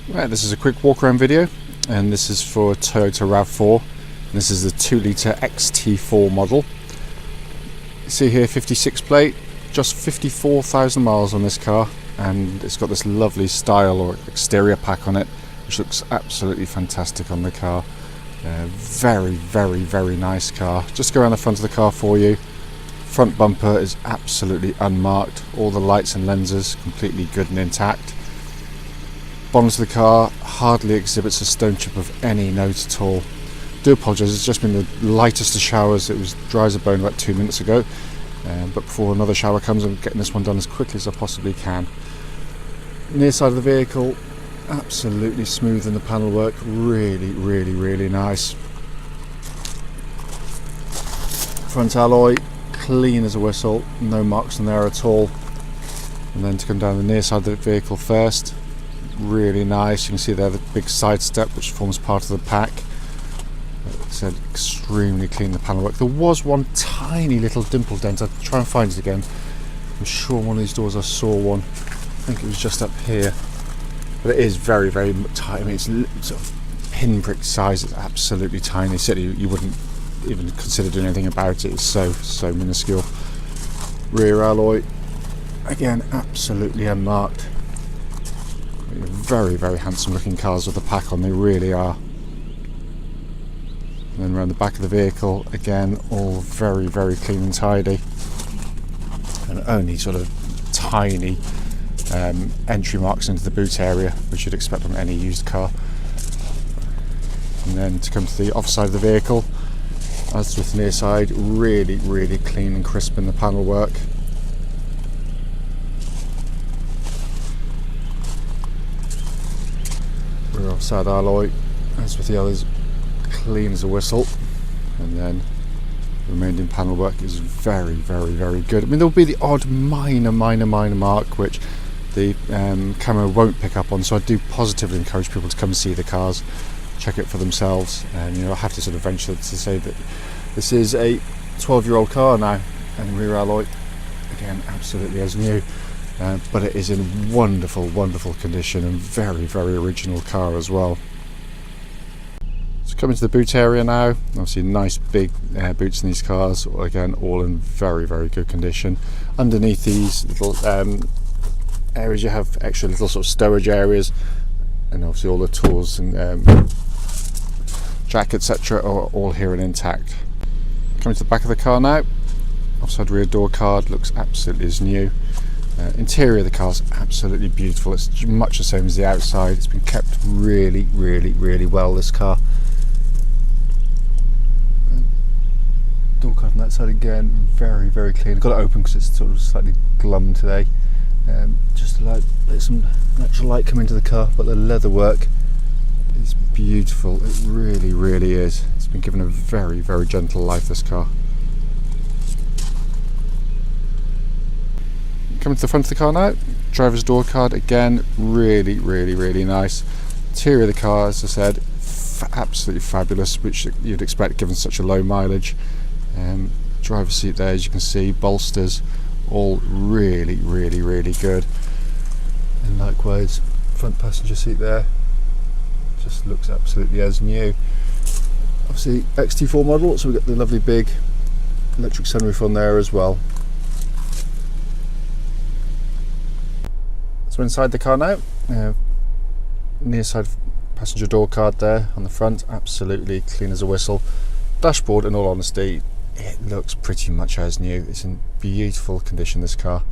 Right, this is a quick walk around video, and this is for Toyota RAV4. This is the 2-litre XT4 model. You see here 56 plate, just 54,000 miles on this car, and it's got this lovely style or exterior pack on it, which looks absolutely fantastic on the car. Very nice car. Just go around the front of the car for you. Front bumper is absolutely unmarked. All the lights and lenses completely good and intact. Bonnet of the car hardly exhibits a stone chip of any note at all. Do apologise, it's just been the lightest of showers. It was dry as a bone about 2 minutes ago, but before another shower comes, I'm getting this one done as quickly as I possibly can. Near side of the vehicle, absolutely smooth in the panel work, really nice. Front alloy, clean as a whistle, no marks on there at all. And then to come down the near side of the vehicle first, really nice. You can see there the big side step which forms part of the pack. Like I said, extremely clean the panel work. There was one tiny little dimple dent. I'll try and find it again. I'm sure one of these doors I saw one. I think it was just up here. But it is very tiny. I mean, it's sort of pinprick size. It's absolutely tiny. Certainly you wouldn't even consider doing anything about it. It's so minuscule. Rear alloy, again, absolutely unmarked. Very handsome looking cars with the pack on, they really are. And then around the back of the vehicle, again, all very clean and tidy, and only sort of tiny entry marks into the boot area, which you'd expect on any used car. And then to come to the off side of the vehicle, as with the near side, really clean and crisp in the panel work. Rear offside alloy, as with the others, clean as a whistle. And then the remaining panel work is very good. I mean, there'll be the odd minor mark which the camera won't pick up on, so I do positively encourage people to come and see the cars, check it for themselves. And I have to sort of venture to say that this is a 12-year-old car now, and rear alloy, again, absolutely as new. But it is in wonderful condition, and very original car as well. So coming to the boot area now, obviously nice big boots in these cars, again all in very good condition. Underneath these little areas you have extra little sort of stowage areas, and obviously all the tools and jack etc are all here and intact. Coming to the back of the car now, offside rear door card looks absolutely as new. Interior of the car is absolutely beautiful. It's much the same as the outside. It's been kept really well, this car. Door card on that side again, very clean. I've got it open because it's sort of slightly glum today. Just to let some natural light come into the car, but the leather work is beautiful. It really is. It's been given a very gentle life, this car. Coming to the front of the car now, driver's door card, again, really nice. Interior of the car, as I said, absolutely fabulous, which you'd expect given such a low mileage. Driver's seat there, as you can see, bolsters, all really good. And likewise, front passenger seat there, just looks absolutely as new. Obviously, XT4 model, so we've got the lovely big electric sunroof on there as well. So inside the car now, near side passenger door card there on the front, absolutely clean as a whistle. Dashboard, in all honesty, it looks pretty much as new. It's in beautiful condition, this car.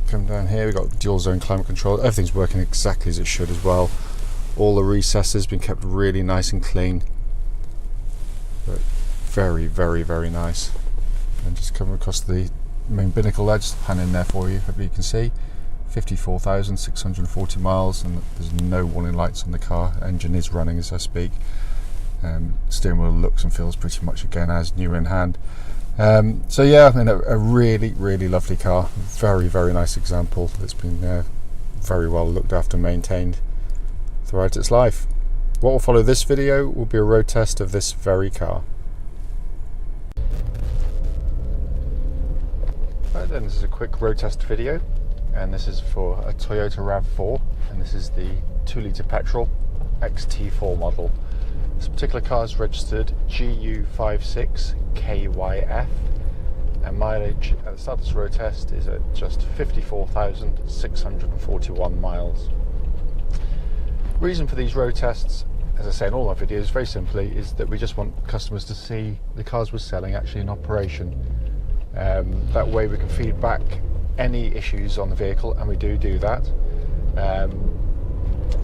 Coming down here, we've got dual zone climate control. Everything's working exactly as it should as well. All the recesses been kept really nice and clean. But very nice. And just coming across the main binnacle there, just pan in there for you, hopefully you can see. 54,640 miles, and there's no warning lights on the car. Engine is running as I speak. Steering wheel looks and feels pretty much again as new in hand. So yeah, I mean, a really lovely car. Very nice example. It's been very well looked after and maintained throughout its life. What will follow this video will be a road test of this very car. Right then, this is a quick road test video. and this is for a Toyota RAV4, and this is the 2-litre petrol XT4 model. This particular car is registered DY56KYF, and mileage at the start of this road test is at just 54,641 miles. Reason for these road tests, as I say in all my videos, very simply, is that we just want customers to see the cars we're selling actually in operation. That way we can feed back any issues on the vehicle, and we do that.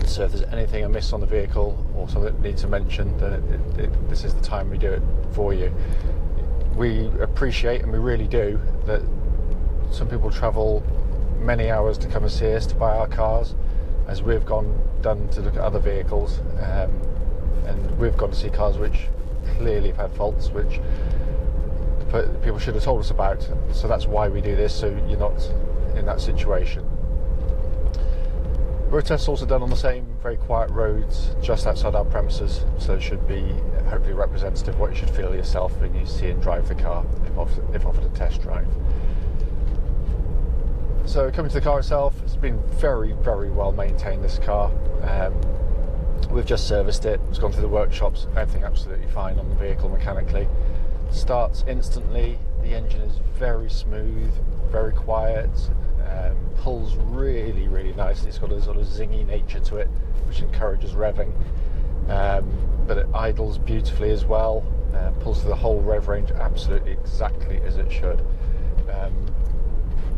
So if there's anything amiss on the vehicle or something that needs a mention, then this is the time we do it for you. We appreciate, and we really do, that some people travel many hours to come and see us to buy our cars, as we've done to look at other vehicles, and we've gone to see cars which clearly have had faults which people should have told us about. So that's why we do this, so you're not in that situation. Road tests also done on the same very quiet roads just outside our premises, so it should be hopefully representative of what you should feel yourself when you see and drive the car, if offered a test drive. So coming to the car itself, it's been very, very well maintained, this car. We've just serviced it, it's gone through the workshops, everything absolutely fine on the vehicle mechanically. Starts instantly, the engine is very smooth, very quiet, pulls really, really nicely. It's got a sort of zingy nature to it, which encourages revving, but it idles beautifully as well, pulls through the whole rev range absolutely exactly as it should.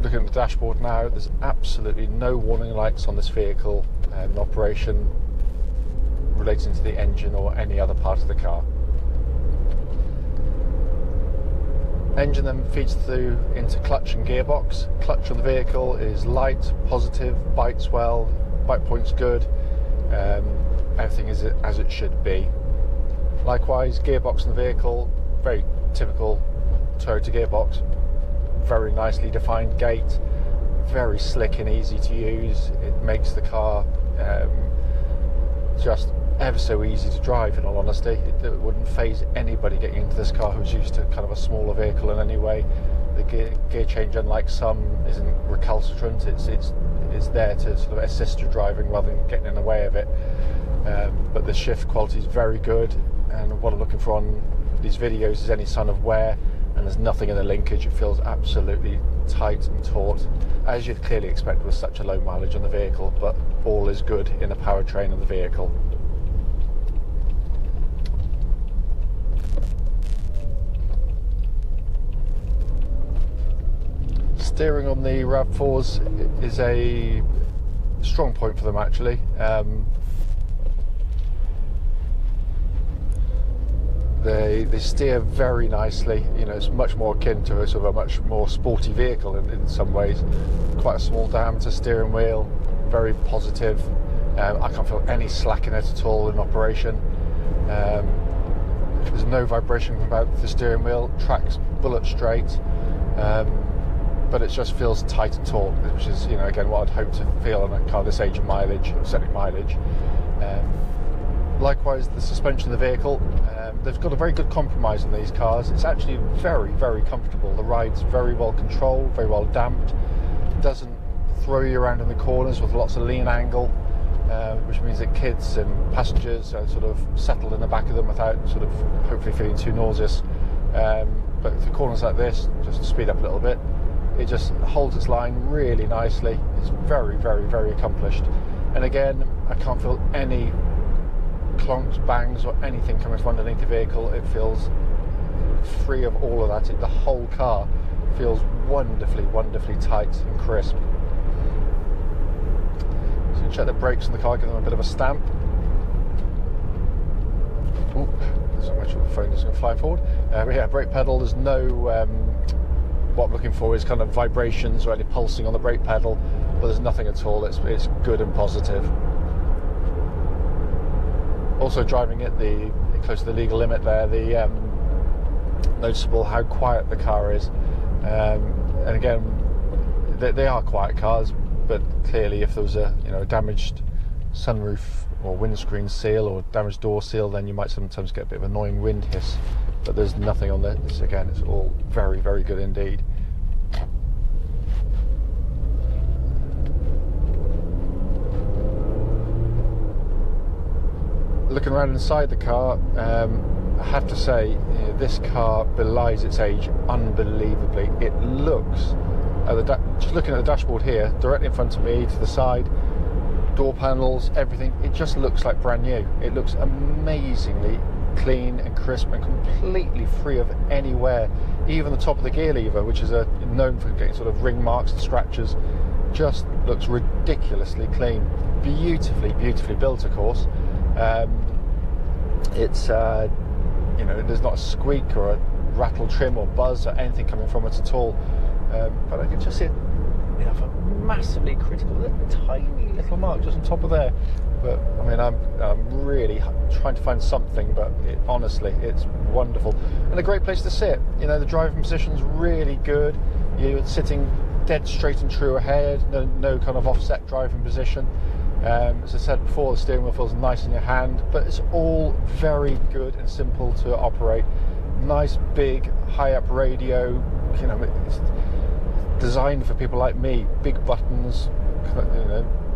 Looking at the dashboard now, there's absolutely no warning lights on this vehicle in operation relating to the engine or any other part of the car. Engine then feeds through into clutch and gearbox. Clutch on the vehicle is light, positive, bites well, bite point's good, everything is as it should be. Likewise, gearbox in the vehicle, very typical Toyota gearbox, very nicely defined gate, very slick and easy to use. It makes the car just ever so easy to drive, in all honesty. It wouldn't faze anybody getting into this car who's used to kind of a smaller vehicle in any way. The gear change, unlike some, isn't recalcitrant. It's there to sort of assist your driving rather than getting in the way of it. But the shift quality is very good, and what I'm looking for on these videos is any sign of wear, and there's nothing in the linkage. It feels absolutely tight and taut, as you'd clearly expect with such a low mileage on the vehicle, but all is good in the powertrain of the vehicle. Steering on the RAV4s is a strong point for them, actually. They steer very nicely. You know, it's much more akin to a sort of a much more sporty vehicle in some ways. Quite a small diameter steering wheel, very positive. I can't feel any slack in it at all in operation. There's no vibration about the steering wheel. Tracks bullet straight. But it just feels tight and taut, which is, you know, again, what I'd hope to feel on a car this age of mileage, certainly mileage. Likewise, the suspension of the vehicle, they've got a very good compromise on these cars. It's actually very, very comfortable. The ride's very well controlled, very well damped. It doesn't throw you around in the corners with lots of lean angle, which means that kids and passengers are sort of settled in the back of them without sort of hopefully feeling too nauseous. But for corners like this, just to speed up a little bit, it just holds its line really nicely. It's very, very, very accomplished. And again, I can't feel any clonks, bangs or anything coming from underneath the vehicle. It feels free of all of that. The whole car feels wonderfully, wonderfully tight and crisp. So you check the brakes on the car, give them a bit of a stamp. Ooh, there's not much of the phone that's going to fly forward. But yeah, brake pedal, there's no what I'm looking for is kind of vibrations or any pulsing on the brake pedal, but there's nothing at all. It's good and positive. Also driving it close to the legal limit there, noticeable how quiet the car is. And again, they are quiet cars, but clearly if there was a damaged sunroof or windscreen seal or damaged door seal, then you might sometimes get a bit of annoying wind hiss. But there's nothing on this. Again, it's all very, very good indeed. looking around inside the car, I have to say, this car belies its age unbelievably. It looks, just looking at the dashboard here, directly in front of me, to the side, door panels, everything, it just looks like brand new. It looks amazingly clean and crisp and completely free of any wear. Even the top of the gear lever, which is known for getting sort of ring marks and scratches, just looks ridiculously clean. Beautifully built, of course. It's there's not a squeak or a rattle, trim or buzz or anything coming from it at all. But I can just see it, for massively critical, tiny little mark just on top of there. But I mean, I'm really trying to find something, but honestly, it's wonderful and a great place to sit. The driving position's really good. You're sitting dead straight and true ahead, no kind of offset driving position. As I said before, the steering wheel feels nice in your hand, but it's all very good and simple to operate. Nice big high up radio, it's designed for people like me. Big buttons,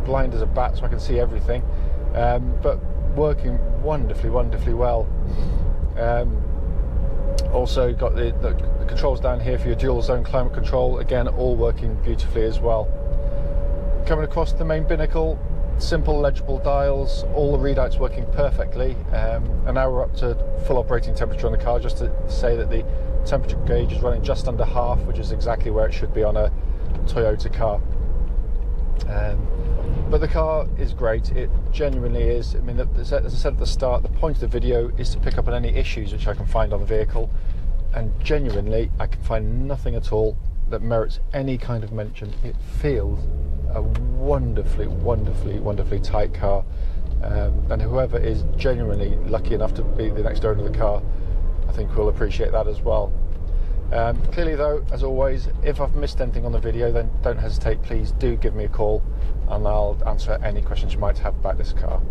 blind as a bat so I can see everything, but working wonderfully well. Also got the controls down here for your dual zone climate control, again all working beautifully as well. Coming across the main binnacle, simple legible dials, all the readouts working perfectly, and now we're up to full operating temperature on the car. Just to say that the temperature gauge is running just under half, which is exactly where it should be on a Toyota car. But the car is great, it genuinely is. I mean, as I said at the start, the point of the video is to pick up on any issues which I can find on the vehicle, and genuinely I can find nothing at all that merits any kind of mention. It feels a wonderfully tight car, and whoever is genuinely lucky enough to be the next owner of the car, I think will appreciate that as well. Clearly though, as always, if I've missed anything on the video, then don't hesitate, please do give me a call and I'll answer any questions you might have about this car.